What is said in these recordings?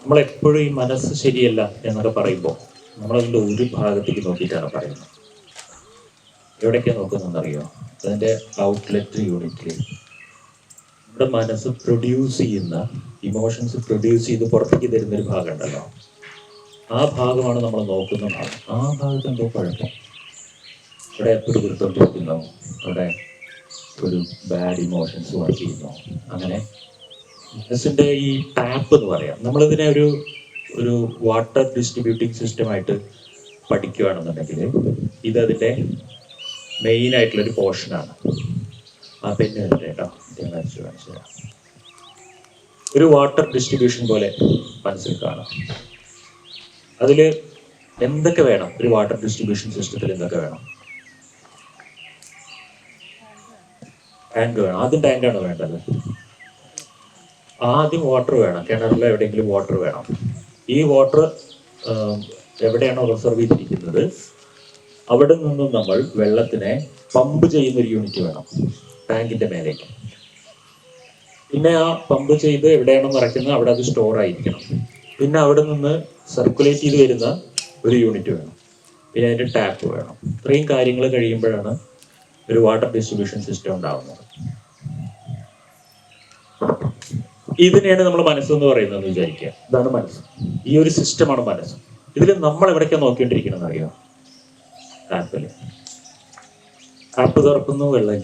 നമ്മളെപ്പോഴും ഈ മനസ്സ് ശരിയല്ല എന്നൊക്കെ പറയുമ്പോൾ നമ്മളതിൻ്റെ ഒരു ഭാഗത്തേക്ക് നോക്കിയിട്ടാണ് പറയുന്നത്. എവിടേക്കാണ് നോക്കുന്നതെന്നറിയോ? അതിൻ്റെ ഔട്ട്ലെറ്റ് യൂണിറ്റിൽ നമ്മുടെ മനസ്സ് പ്രൊഡ്യൂസ് ചെയ്യുന്ന ഇമോഷൻസ് പ്രൊഡ്യൂസ് ചെയ്ത് പുറത്തേക്ക് തരുന്നൊരു ഭാഗം ഉണ്ടല്ലോ, ആ ഭാഗമാണ് നമ്മൾ നോക്കുന്ന ഭാഗം. ആ ഭാഗത്ത് എന്തോ കുഴപ്പം. ഇവിടെ എപ്പോഴും കൊടുത്തോണ്ടിരിക്കുന്നു, അവിടെ ഒരു ബാഡ് ഇമോഷൻസ് വർക്ക് ചെയ്യുന്നു. അങ്ങനെ മനസ്സിൻ്റെ ഈ ടാപ്പ് എന്ന് പറയാം, നമ്മളിതിനെ ഒരു വാട്ടർ ഡിസ്ട്രിബ്യൂട്ടിംഗ് സിസ്റ്റമായിട്ട് പഠിക്കുകയാണെന്നുണ്ടെങ്കിൽ ഇതതിൻ്റെ മെയിൻ ആയിട്ടുള്ളൊരു പോർഷനാണ്. ആ പെണ്ണ് കേട്ടോ മനസ്സിലാക്കാം. ഒരു വാട്ടർ ഡിസ്ട്രിബ്യൂഷൻ പോലെ മനസ്സിൽ കാണാം. അതിൽ എന്തൊക്കെ വേണം? ഒരു വാട്ടർ ഡിസ്ട്രിബ്യൂഷൻ സിസ്റ്റത്തിൽ എന്തൊക്കെ വേണം? ടാങ്ക് വേണം. ആദ്യം ടാങ്കാണ് വേണ്ടത്. ആദ്യം വാട്ടർ വേണം. കിണറിൽ എവിടെയെങ്കിലും വാട്ടർ വേണം. ഈ വാട്ടർ എവിടെയാണോ റിസർവ് ചെയ്തിരിക്കുന്നത് അവിടെ നിന്നും നമ്മൾ വെള്ളത്തിനെ പമ്പ് ചെയ്യുന്ന ഒരു യൂണിറ്റ് വേണം ടാങ്കിന്റെ മേലേക്ക്. പിന്നെ ആ പമ്പ് ചെയ്ത് എവിടെയാണോ നിറയ്ക്കുന്നത് അവിടെ അത് സ്റ്റോർ ആയിരിക്കണം. പിന്നെ അവിടെ നിന്ന് സർക്കുലേറ്റ് ചെയ്ത് വരുന്ന ഒരു യൂണിറ്റ് വേണം. പിന്നെ അതിന്റെ ടാപ്പ് വേണം. ഇത്രയും കാര്യങ്ങൾ കഴിയുമ്പോഴാണ് ഒരു വാട്ടർ ഡിസ്ട്രിബ്യൂഷൻ സിസ്റ്റം ഉണ്ടാവുന്നത്. ഇതിനെയാണ് നമ്മൾ മനസ്സെന്ന് പറയുന്നത് വിചാരിക്കുക. ഇതാണ് മനസ്സ്. ഈ ഒരു സിസ്റ്റമാണ് മനസ്സ്. ഇതിൽ നമ്മൾ എവിടേക്കാണ് നോക്കിക്കൊണ്ടിരിക്കണമെന്ന് അറിയാം? ടാപ്പില്. ടാപ്പ് തുറക്കുന്നു, വെള്ളം.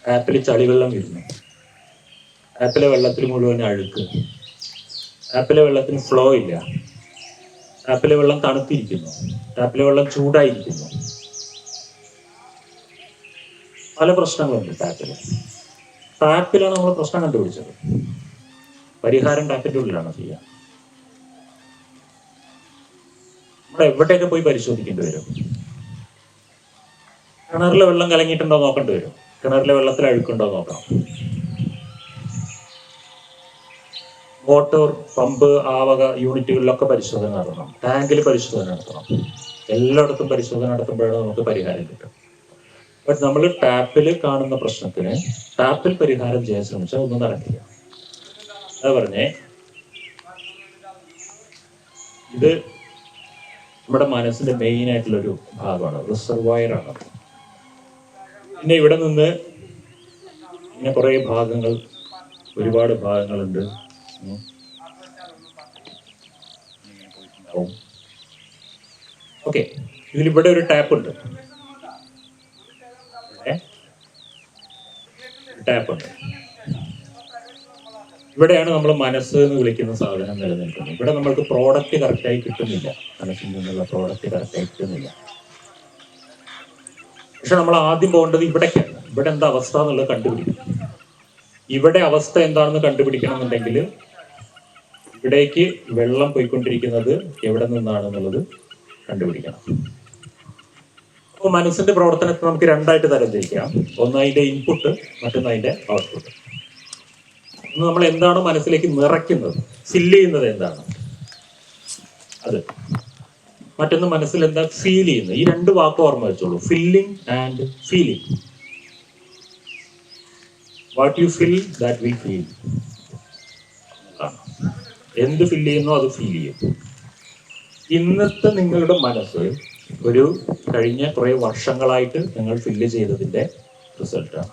ടാപ്പിൽ ചളിവെള്ളം വരുന്നു. ടാപ്പിലെ വെള്ളത്തിൽ മുഴുവൻ അഴുക്ക്. ടാപ്പിലെ വെള്ളത്തിന് ഫ്ലോ ഇല്ല. ടാപ്പിലെ വെള്ളം തണുത്തിരിക്കുന്നു. ടാപ്പിലെ വെള്ളം ചൂടായിരിക്കുന്നു. പല പ്രശ്നങ്ങളുണ്ട് ടാപ്പില്. ടാപ്പിലാണ് നമ്മൾ പ്രശ്നം കണ്ടുപിടിച്ചത്. പരിഹാരം ടാപ്പിന്റെ ഉള്ളിലാണ് ചെയ്യുക. നമ്മൾ എവിടെയൊക്കെ പോയി പരിശോധിക്കേണ്ടി വരും? കിണറിലെ വെള്ളം കലങ്ങിയിട്ടുണ്ടോ നോക്കേണ്ടി വരും. കിണറിലെ വെള്ളത്തിൽ അഴുക്കുണ്ടോ നോക്കണം. മോട്ടോർ, പമ്പ്, ആവക യൂണിറ്റുകളിലൊക്കെ പരിശോധന നടത്തണം. ടാങ്കിൽ പരിശോധന നടത്തണം. എല്ലായിടത്തും പരിശോധന നടത്തുമ്പോഴാണ് നമുക്ക് പരിഹാരം കിട്ടും. ബട്ട് നമ്മൾ ടാപ്പിൽ കാണുന്ന പ്രശ്നത്തിന് ടാപ്പിൽ പരിഹാരം ചെയ്യാൻ ശ്രമിച്ചാൽ ഒന്നും നടക്കില്ല. അത് പറഞ്ഞേ, ഇത് നമ്മുടെ മനസ്സിന്റെ മെയിൻ ആയിട്ടുള്ളൊരു ഭാഗമാണ്, റിസർവോയറാണ്. പിന്നെ ഇവിടെ നിന്ന് ഇങ്ങനെ കുറേ ഭാഗങ്ങൾ, ഒരുപാട് ഭാഗങ്ങളുണ്ട്. ഓക്കെ, ഇതിലിവിടെ ഒരു ടാപ്പ് ഉണ്ട്. ടാപ്പുണ്ട്. ഇവിടെയാണ് നമ്മൾ മനസ്സ് എന്ന് വിളിക്കുന്ന സാധനം നിലനിൽക്കുന്നത്. ഇവിടെ നമ്മൾക്ക് പ്രോഡക്റ്റ് കറക്റ്റായി കിട്ടുന്നില്ല. മനസ്സിൽ നിന്നുള്ള പ്രോഡക്റ്റ് കറക്റ്റായി കിട്ടുന്നില്ല. പക്ഷെ നമ്മൾ ആദ്യം പോകേണ്ടത് ഇവിടേക്കാണ്. ഇവിടെ എന്താ അവസ്ഥ എന്നുള്ളത് കണ്ടുപിടിക്കണം. ഇവിടെ അവസ്ഥ എന്താണെന്ന് കണ്ടുപിടിക്കണമെന്നുണ്ടെങ്കിൽ ഇവിടേക്ക് വെള്ളം പോയിക്കൊണ്ടിരിക്കുന്നത് എവിടെ നിന്നാണെന്നുള്ളത് കണ്ടുപിടിക്കണം. അപ്പോൾ മനസ്സിന്റെ പ്രവർത്തനത്തെ നമുക്ക് രണ്ടായിട്ട് തരംതിരിക്കാം. ഒന്ന് അതിന്റെ ഇൻപുട്ട്, മറ്റൊന്ന് അതിന്റെ ഔട്ട്പുട്ട്. ഒന്ന് നമ്മൾ എന്താണ് മനസ്സിലേക്ക് നിറയ്ക്കുന്നത്, ഫില്ല് ചെയ്യുന്നത് എന്താണ് അത്. മറ്റൊന്ന് മനസ്സിൽ എന്താ ഫീൽ ചെയ്യുന്നത്. ഈ രണ്ട് വാക്ക് ഓർമ്മ വെച്ചോളൂ, filling and feeling. What you fill that will feel. എന്ത് ഫില്ല് ചെയ്യുന്നോ അത് ഫീൽ ചെയ്യും. ഇന്നത്തെ നിങ്ങളുടെ മനസ്സ് ഒരു കഴിഞ്ഞ കുറെ വർഷങ്ങളായിട്ട് നിങ്ങൾ ഫില്ല് ചെയ്തതിന്റെ റിസൾട്ടാണ്.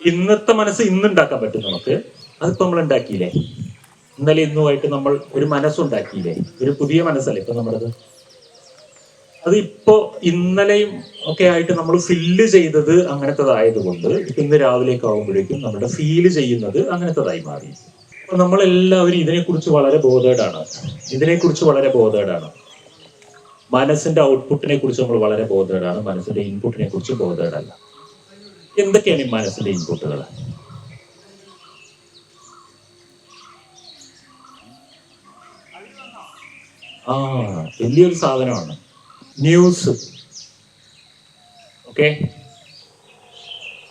ഇന്നത്തെ മനസ്സ് ഇന്നുണ്ടാക്കാൻ പറ്റും നമുക്ക്. അതിപ്പോ നമ്മൾ ഉണ്ടാക്കിയില്ലേ? ഇന്നലെ ഇന്നുമായിട്ട് നമ്മൾ ഒരു മനസ്സുണ്ടാക്കിയില്ലേ? ഒരു പുതിയ മനസ്സല്ലേ ഇപ്പൊ നമ്മളത്. അത് ഇപ്പോ ഇന്നലെയും ഒക്കെ ആയിട്ട് നമ്മൾ ഫില്ല് ചെയ്തത് അങ്ങനത്തതായതുകൊണ്ട് ഇപ്പൊ ഇന്ന് രാവിലേക്ക് ആകുമ്പോഴേക്കും നമ്മുടെ ഫീല് ചെയ്യുന്നത് അങ്ങനത്തതായി മാറി. അപ്പൊ നമ്മളെല്ലാവരും ഇതിനെക്കുറിച്ച് വളരെ ബോധേഡാണ്. മനസ്സിന്റെ ഔട്ട്പുട്ടിനെ കുറിച്ച് നമ്മൾ വളരെ ബോധേഡാണ്. മനസ്സിന്റെ ഇൻപുട്ടിനെ കുറിച്ച് ബോധേഡല്ല. എന്തൊക്കെയാണ് ഈ മനസ്സിന്റെ ഇൻപുട്ടുകൾ? വലിയൊരു സാധനമാണ് ന്യൂസ്. ഓക്കെ,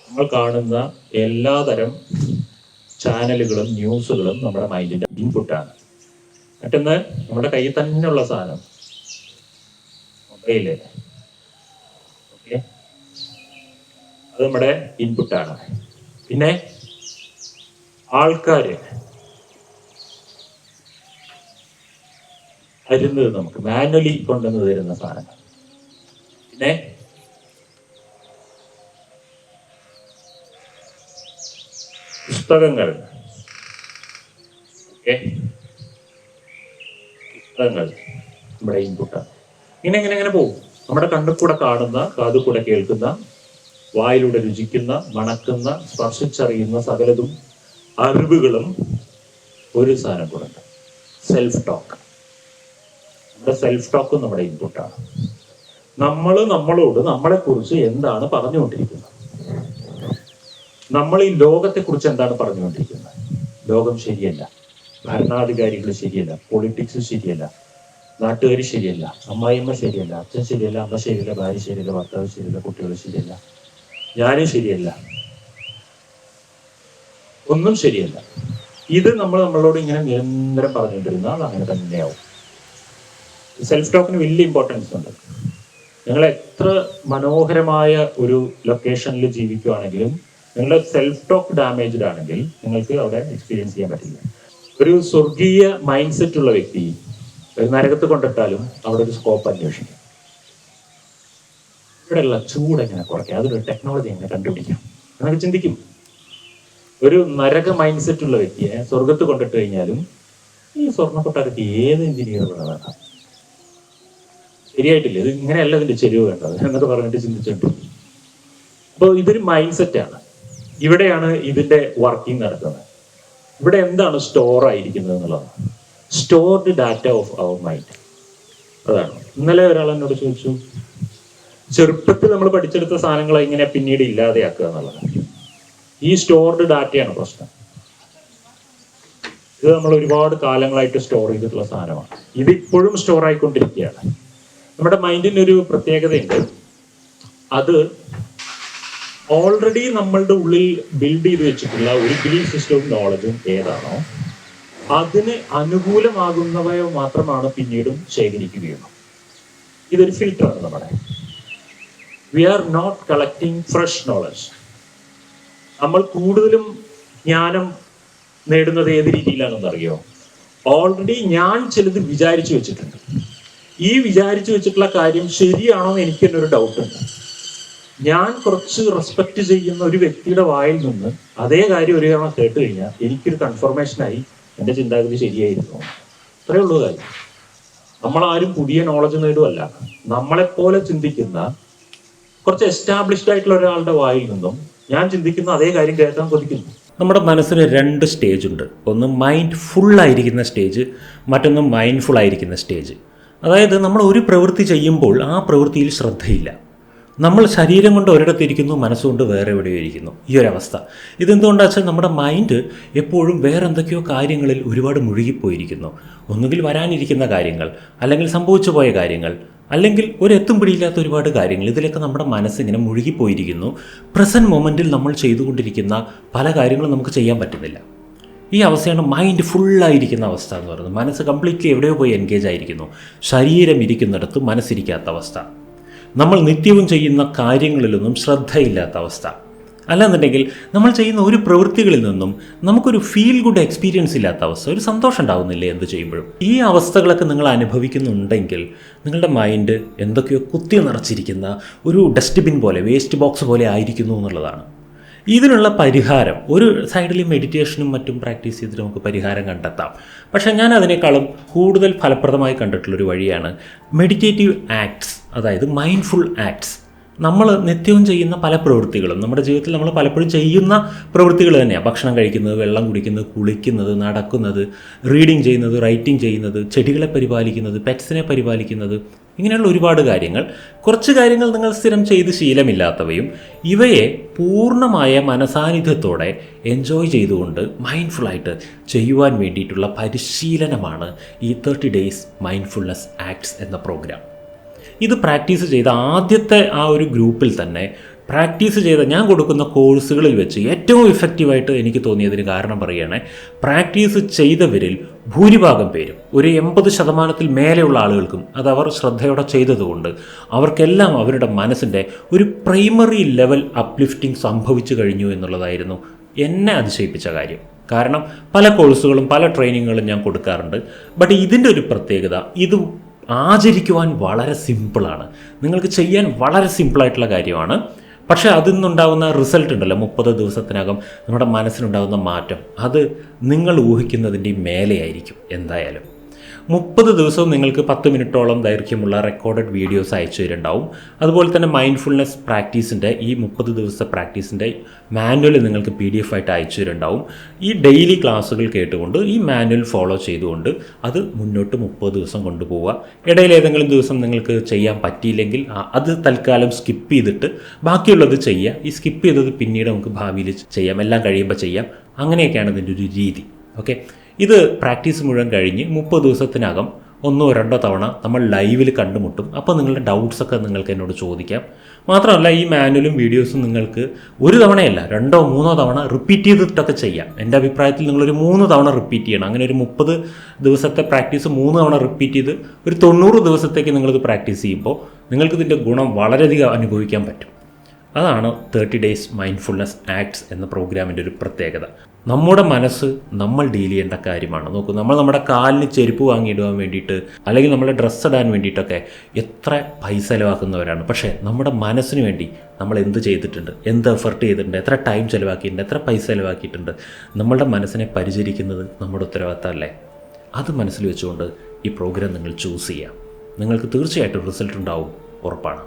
നമ്മൾ കാണുന്ന എല്ലാതരം ചാനലുകളും ന്യൂസുകളും നമ്മുടെ മൈൻഡിന്റെ ഇൻപുട്ടാണ്. മറ്റൊന്ന് നമ്മുടെ കയ്യിൽ തന്നെയുള്ള സാധനം മൊബൈല്. ഓക്കെ, അത് നമ്മുടെ ഇൻപുട്ടാണ്. പിന്നെ ആൾക്കാര്, തരുന്നത്, നമുക്ക് മാനുവലി കൊണ്ടുവന്ന് തരുന്ന സാധനങ്ങൾ. പിന്നെ പുസ്തകങ്ങൾ, പുസ്തകങ്ങൾ നമ്മുടെ ഇൻപുട്ടാണ്. ഇങ്ങനെ പോകും. നമ്മുടെ കണ്ണിൽ കൂടെ കാണുന്ന, കാതിൽ കൂടെ കേൾക്കുന്ന, വായിലൂടെ രുചിക്കുന്ന, മണക്കുന്ന, സ്പർശിച്ചറിയുന്ന സകലതും അറിവുകളും ഒരു സാധനം കൂടെ ഉണ്ട്, സെൽഫ് ടോക്ക്. നമ്മുടെ സെൽഫ് ടോക്ക് നമ്മുടെ ഇൻപുട്ടാണ്. നമ്മൾ നമ്മളോട് നമ്മളെക്കുറിച്ച് എന്താണ് പറഞ്ഞുകൊണ്ടിരിക്കുന്നത്, നമ്മൾ ഈ ലോകത്തെക്കുറിച്ച് എന്താണ് പറഞ്ഞുകൊണ്ടിരിക്കുന്നത്. ലോകം ശരിയല്ല, ഭരണാധികാരികൾ ശരിയല്ല, പൊളിറ്റിക്സ് ശരിയല്ല, നാട്ടുകാർ ശരിയല്ല, അമ്മായിയമ്മ ശരിയല്ല, അച്ഛൻ ശരിയല്ല, അമ്മ ശരിയല്ല, ഭാര്യ ശരിയല്ല, ഭർത്താവ് ശരിയല്ല, കുട്ടികൾ ശരിയല്ല, ഞാനും ശരിയല്ല, ഒന്നും ശരിയല്ല. ഇത് നമ്മൾ നമ്മളോട് ഇങ്ങനെ നിരന്തരം പറഞ്ഞുകൊണ്ടിരുന്നാൽ അത് അങ്ങനെ തന്നെയാവും. സെൽഫ് ടോക്കിന് വലിയ ഇമ്പോർട്ടൻസ് ഉണ്ട്. നിങ്ങൾ എത്ര മനോഹരമായ ഒരു ലൊക്കേഷനിൽ ജീവിക്കുകയാണെങ്കിലും നിങ്ങളുടെ സെൽഫ് ടോക്ക് ഡാമേജ്ഡ് ആണെങ്കിൽ നിങ്ങൾക്ക് അവിടെ എക്സ്പീരിയൻസ് ചെയ്യാൻ പറ്റില്ല. ഒരു സ്വർഗീയ മൈൻഡ് സെറ്റ് ഉള്ള വ്യക്തി ഒരു നരകത്ത് കൊണ്ടിട്ടാലും അവിടെ ഒരു സ്കോപ്പ് അന്വേഷിക്കും. ഇവിടെയുള്ള ചൂട് എങ്ങനെ കുറയ്ക്കാം, അതൊരു ടെക്നോളജി എങ്ങനെ കണ്ടുപിടിക്കാം എന്നൊക്കെ ചിന്തിക്കും. ഒരു നരക മൈൻഡ് സെറ്റ് ഉള്ള വ്യക്തിയെ സ്വർഗത്ത് കൊണ്ടിട്ട് കഴിഞ്ഞാലും ഈ സ്വർണ്ണക്കൊട്ടാരത്തിൽ ഏത് എഞ്ചിനീയർ വേണം, ശരിയായിട്ടില്ല, ഇത് ഇങ്ങനെയല്ല ഇതിന്റെ ചെരിവ് വേണ്ടത് എന്നൊക്കെ പറഞ്ഞിട്ട് ചിന്തിച്ചിട്ടുണ്ട്. അപ്പോൾ ഇതൊരു മൈൻഡ് സെറ്റാണ്. ഇവിടെയാണ് ഇതിന്റെ വർക്കിംഗ് നടക്കുന്നത്. ഇവിടെ എന്താണ് സ്റ്റോർ ആയിരിക്കുന്നത് എന്നുള്ളതാണ്. Stored data of our mind. അതാണ്. ഇന്നലെ ഒരാൾ എന്നോട് ചോദിച്ചു, ചെറുപ്പത്തിൽ നമ്മൾ പഠിച്ചെടുത്ത സാധനങ്ങളെ ഇങ്ങനെ പിന്നീട് ഇല്ലാതെയാക്കുക എന്നുള്ളത്. ഈ സ്റ്റോർഡ് ഡാറ്റയാണ് പ്രശ്നം. ഇത് നമ്മൾ ഒരുപാട് കാലങ്ങളായിട്ട് സ്റ്റോർ ചെയ്തിട്ടുള്ള സാധനമാണ്. ഇത് ഇപ്പോഴും സ്റ്റോർ ആയിക്കൊണ്ടിരിക്കുകയാണ്. നമ്മുടെ മൈൻഡിന് ഒരു പ്രത്യേകതയുണ്ട്. അത് ഓൾറെഡി നമ്മളുടെ ഉള്ളിൽ ബിൽഡ് ചെയ്ത് വെച്ചിട്ടുള്ള ഒരു ബിലീഫ് സിസ്റ്റവും നോളജും ഏതാണോ അതിന് അനുകൂലമാകുന്നവയോ മാത്രമാണ് പിന്നീടും ശേഖരിക്കുകയുള്ളൂ. ഇതൊരു ഫിൽറ്ററാണ് നമ്മുടെ. We are not collecting fresh knowledge. നമ്മൾ കൂടുതലും ജ്ഞാനം നേടുന്നത് ഏത് രീതിയിലാണെന്ന് അറിയോ? ഓൾറെഡി ഞാൻ ചിലത് വിചാരിച്ചു വെച്ചിട്ടുണ്ട്. ഈ വിചാരിച്ചു വെച്ചിട്ടുള്ള കാര്യം ശരിയാണോ എന്ന് എനിക്ക് തന്നെ ഒരു ഡൗട്ട് ഉണ്ട്. ഞാൻ കുറച്ച് റെസ്പെക്ട് ചെയ്യുന്ന ഒരു വ്യക്തിയുടെ വായിൽ നിന്ന് അതേ കാര്യം ഒരു തവണ കേട്ട് കഴിഞ്ഞാൽ എനിക്കൊരു കൺഫർമേഷനായി എൻ്റെ ചിന്താഗതി ശരിയായിരുന്നു. അത്രയേ ഉള്ളൂ കാര്യം. നമ്മളാരും പുതിയ നോളജ് നേടുമല്ല. നമ്മളെപ്പോലെ ചിന്തിക്കുന്ന കുറച്ച് എസ്റ്റാബ്ലിഷ്ഡ് ആയിട്ടുള്ള ഒരാളുടെ വായിൽ നിന്നും ഞാൻ ചിന്തിക്കുന്ന അതേ കാര്യം കേൾക്കാൻ കൊതിക്കുന്നു. നമ്മുടെ മനസ്സിന് 2 സ്റ്റേജ് ഉണ്ട്. ഒന്ന് മൈൻഡ് ഫുള്ളായിരിക്കുന്ന സ്റ്റേജ്, മറ്റൊന്ന് മൈൻഡ്ഫുൾ ആയിരിക്കുന്ന സ്റ്റേജ്. അതായത് നമ്മൾ ഒരു പ്രവൃത്തി ചെയ്യുമ്പോൾ ആ പ്രവൃത്തിയിൽ ശ്രദ്ധയില്ല. നമ്മൾ ശരീരം കൊണ്ട് ഒരിടത്തിരിക്കുന്നു, മനസ്സുകൊണ്ട് വേറെ എവിടെയോ ഇരിക്കുന്നു. ഈ ഒരവസ്ഥ. ഇതെന്തുകൊണ്ടാണെന്ന് വെച്ചാൽ നമ്മുടെ മൈൻഡ് എപ്പോഴും വേറെ എന്തൊക്കെയോ കാര്യങ്ങളിൽ ഒരുപാട് മുഴുകിപ്പോയിരിക്കുന്നു. ഒന്നുകിൽ വരാനിരിക്കുന്ന കാര്യങ്ങൾ, അല്ലെങ്കിൽ സംഭവിച്ചു പോയ കാര്യങ്ങൾ, അല്ലെങ്കിൽ ഒരെത്തും പിടിയില്ലാത്ത ഒരുപാട് കാര്യങ്ങൾ. ഇതിലൊക്കെ നമ്മുടെ മനസ്സിങ്ങനെ മുഴുകിപ്പോയിരിക്കുന്നു. പ്രസൻറ്റ് മൊമെൻറ്റിൽ നമ്മൾ ചെയ്തുകൊണ്ടിരിക്കുന്ന പല കാര്യങ്ങളും നമുക്ക് ചെയ്യാൻ പറ്റുന്നില്ല. ഈ അവസ്ഥയാണ് മൈൻഡ് ഫുള്ളായിരിക്കുന്ന അവസ്ഥ എന്ന് പറയുന്നത്. മനസ്സ് കംപ്ലീറ്റ്ലി എവിടെയോ പോയി എൻഗേജ് ആയിരിക്കുന്നു. ശരീരം ഇരിക്കുന്നിടത്ത് മനസ്സിരിക്കാത്ത അവസ്ഥ. നമ്മൾ നിത്യവും ചെയ്യുന്ന കാര്യങ്ങളിലൊന്നും ശ്രദ്ധയില്ലാത്ത അവസ്ഥ. അല്ലാന്നുണ്ടെങ്കിൽ നമ്മൾ ചെയ്യുന്ന ഒരു പ്രവൃത്തികളിൽ നിന്നും നമുക്കൊരു ഫീൽ ഗുഡ് എക്സ്പീരിയൻസ് ഇല്ലാത്ത അവസ്ഥ, ഒരു സന്തോഷം ഉണ്ടാവുന്നില്ലേ എന്ത് ചെയ്യുമ്പോഴും. ഈ അവസ്ഥകളൊക്കെ നിങ്ങൾ അനുഭവിക്കുന്നുണ്ടെങ്കിൽ നിങ്ങളുടെ മൈൻഡ് എന്തൊക്കെയോ കുത്തി നിറച്ചിരിക്കുന്ന ഒരു ഡസ്റ്റ്ബിൻ പോലെ, വേസ്റ്റ് ബോക്സ് പോലെ ആയിരിക്കുന്നു എന്നുള്ളതാണ്. ഇതിനുള്ള പരിഹാരം ഒരു സൈഡിൽ മെഡിറ്റേഷനും മറ്റും പ്രാക്ടീസ് ചെയ്തിട്ട് നമുക്ക് പരിഹാരം കണ്ടെത്താം. പക്ഷേ ഞാൻ അതിനേക്കാളും കൂടുതൽ ഫലപ്രദമായി കണ്ടിട്ടുള്ളൊരു വഴിയാണ് മെഡിറ്റേറ്റീവ് ആക്ട്സ്, അതായത് മൈൻഡ്ഫുൾ ആക്ട്സ്. നമ്മൾ നിത്യവും ചെയ്യുന്ന പല പ്രവൃത്തികളും നമ്മുടെ ജീവിതത്തിൽ നമ്മൾ പലപ്പോഴും ചെയ്യുന്ന പ്രവൃത്തികൾ തന്നെയാണ്. ഭക്ഷണം കഴിക്കുന്നത്, വെള്ളം കുടിക്കുന്നത്, കുളിക്കുന്നത്, നടക്കുന്നത്, റീഡിങ് ചെയ്യുന്നത്, റൈറ്റിംഗ് ചെയ്യുന്നത്, ചെടികളെ പരിപാലിക്കുന്നത്, പെറ്റ്സിനെ പരിപാലിക്കുന്നത്, ഇങ്ങനെയുള്ള ഒരുപാട് കാര്യങ്ങൾ. കുറച്ച് കാര്യങ്ങൾ നിങ്ങൾ സ്ഥിരം ചെയ്ത് ശീലമില്ലാത്തവയും ഇവയെ പൂർണ്ണമായ മനസാന്നിധ്യത്തോടെ എൻജോയ് ചെയ്തുകൊണ്ട് മൈൻഡ്ഫുള്ളായിട്ട് ചെയ്യുവാൻ വേണ്ടിയിട്ടുള്ള പരിശീലനമാണ് ഈ 30 Days മൈൻഡ്ഫുൾനെസ് ആക്ട്സ് എന്ന പ്രോഗ്രാം. ഇത് പ്രാക്ടീസ് ചെയ്ത ആദ്യത്തെ ആ ഒരു ഗ്രൂപ്പിൽ തന്നെ പ്രാക്ടീസ് ചെയ്ത ഞാൻ കൊടുക്കുന്ന കോഴ്സുകളിൽ വെച്ച് ഏറ്റവും ഇഫക്റ്റീവായിട്ട് എനിക്ക് തോന്നിയതിന് കാരണം പറയുകയാണെ, പ്രാക്ടീസ് ചെയ്തവരിൽ ഭൂരിഭാഗം പേരും ഒരു 80% മേലെയുള്ള ആളുകൾക്കും അത് അവർ ശ്രദ്ധയോടെ ചെയ്തതുകൊണ്ട് അവർക്കെല്ലാം അവരുടെ മനസ്സിൻ്റെ ഒരു പ്രൈമറി ലെവൽ അപ്ലിഫ്റ്റിംഗ് സംഭവിച്ചു കഴിഞ്ഞു എന്നുള്ളതായിരുന്നു എന്നെ അതിശയിപ്പിച്ച കാര്യം. കാരണം പല കോഴ്സുകളും പല ട്രെയിനിങ്ങുകളും ഞാൻ കൊടുക്കാറുണ്ട്. ബട്ട് ഇതിൻ്റെ ഒരു പ്രത്യേകത, ഇത് ആചരിക്കുവാൻ വളരെ സിമ്പിളാണ്, നിങ്ങൾക്ക് ചെയ്യാൻ വളരെ സിമ്പിളായിട്ടുള്ള കാര്യമാണ്. പക്ഷേ അതിൽ നിന്നുണ്ടാകുന്ന റിസൾട്ട് ഉണ്ടല്ലോ, 30 ദിവസത്തിനകം നമ്മുടെ മനസ്സിനുണ്ടാകുന്ന മാറ്റം, അത് നിങ്ങൾ ഊഹിക്കുന്നതിൻ്റെ മേലെയായിരിക്കും. എന്തായാലും 30 ദിവസവും നിങ്ങൾക്ക് 10 മിനിറ്റോളം ദൈർഘ്യമുള്ള റെക്കോർഡഡ് വീഡിയോസ് അയച്ചു തരുന്നുണ്ടാവും. അതുപോലെ തന്നെ മൈൻഡ്ഫുൾനെസ് പ്രാക്ടീസിൻ്റെ ഈ 30 ദിവസത്തെ പ്രാക്ടീസിൻ്റെ മാനുവൽ നിങ്ങൾക്ക് PDF ആയിട്ട് അയച്ചു തരുന്നുണ്ടാവും. ഈ ഡെയിലി ക്ലാസ്സുകൾ കേട്ടുകൊണ്ട് ഈ മാനുവൽ ഫോളോ ചെയ്തുകൊണ്ട് അത് മുന്നോട്ട് 30 ദിവസം കൊണ്ടുപോവുക. ഇടയിൽ ഏതെങ്കിലും ദിവസം നിങ്ങൾക്ക് ചെയ്യാൻ പറ്റിയില്ലെങ്കിൽ അത് തൽക്കാലം സ്കിപ്പ് ചെയ്തിട്ട് ബാക്കിയുള്ളത് ചെയ്യുക. ഈ സ്കിപ്പ് ചെയ്തത് പിന്നീട് നമുക്ക് ഭാവിയിൽ ചെയ്യാം, എല്ലാം കഴിയുമ്പോൾ ചെയ്യാം. അങ്ങനെയൊക്കെയാണ് ഇതിൻ്റെ ഒരു രീതി. ഓക്കെ, ഇത് പ്രാക്ടീസ് മുഴുവൻ കഴിഞ്ഞ് 30 ദിവസത്തിനകം 1-2 തവണ നമ്മൾ ലൈവിൽ കണ്ടുമുട്ടും. അപ്പോൾ നിങ്ങളുടെ ഡൗട്ട്സൊക്കെ നിങ്ങൾക്ക് എന്നോട് ചോദിക്കാം. മാത്രമല്ല ഈ മാനുവലും വീഡിയോസും നിങ്ങൾക്ക് ഒരു തവണയല്ല 2-3 തവണ റിപ്പീറ്റ് ചെയ്തിട്ടൊക്കെ ചെയ്യാം. എൻ്റെ അഭിപ്രായത്തിൽ നിങ്ങളൊരു 3 തവണ റിപ്പീറ്റ് ചെയ്യണം. അങ്ങനെ ഒരു 30 ദിവസത്തെ പ്രാക്ടീസ് 3 തവണ റിപ്പീറ്റ് ചെയ്ത് ഒരു 90 ദിവസത്തേക്ക് നിങ്ങളിത് പ്രാക്ടീസ് ചെയ്യുമ്പോൾ നിങ്ങൾക്കിതിൻ്റെ ഗുണം വളരെയധികം അനുഭവിക്കാൻ പറ്റും. അതാണ് 30 ഡേയ്സ് മൈൻഡ്ഫുൾനെസ് ആക്ട്സ് എന്ന പ്രോഗ്രാമിൻ്റെ ഒരു പ്രത്യേകത. നമ്മുടെ മനസ്സ് നമ്മൾ ഡീൽ ചെയ്യേണ്ട കാര്യമാണ്. നോക്കൂ, നമ്മൾ നമ്മുടെ കാലിന് ചെരുപ്പ് വാങ്ങിയിടുവാൻ വേണ്ടിയിട്ട് അല്ലെങ്കിൽ നമ്മുടെ ഡ്രസ്സ് ഇടാൻ വേണ്ടിയിട്ടൊക്കെ എത്ര പൈസ ചിലവാക്കുന്നവരാണ്. പക്ഷേ നമ്മുടെ മനസ്സിന് വേണ്ടി നമ്മൾ എന്ത് ചെയ്തിട്ടുണ്ട്, എന്ത് എഫർട്ട് ചെയ്തിട്ടുണ്ട്, എത്ര ടൈം ചിലവാക്കിയിട്ടുണ്ട്, എത്ര പൈസ ചിലവാക്കിയിട്ടുണ്ട്. നമ്മളുടെ മനസ്സിനെ പരിചരിക്കുന്നത് നമ്മുടെ ഉത്തരവാദിത്തമല്ലേ? അത് മനസ്സിൽ വെച്ചുകൊണ്ട് ഈ പ്രോഗ്രാം നിങ്ങൾ ചൂസ് ചെയ്യാം. നിങ്ങൾക്ക് തീർച്ചയായിട്ടും റിസൾട്ട് ഉണ്ടാവും, ഉറപ്പാണ്.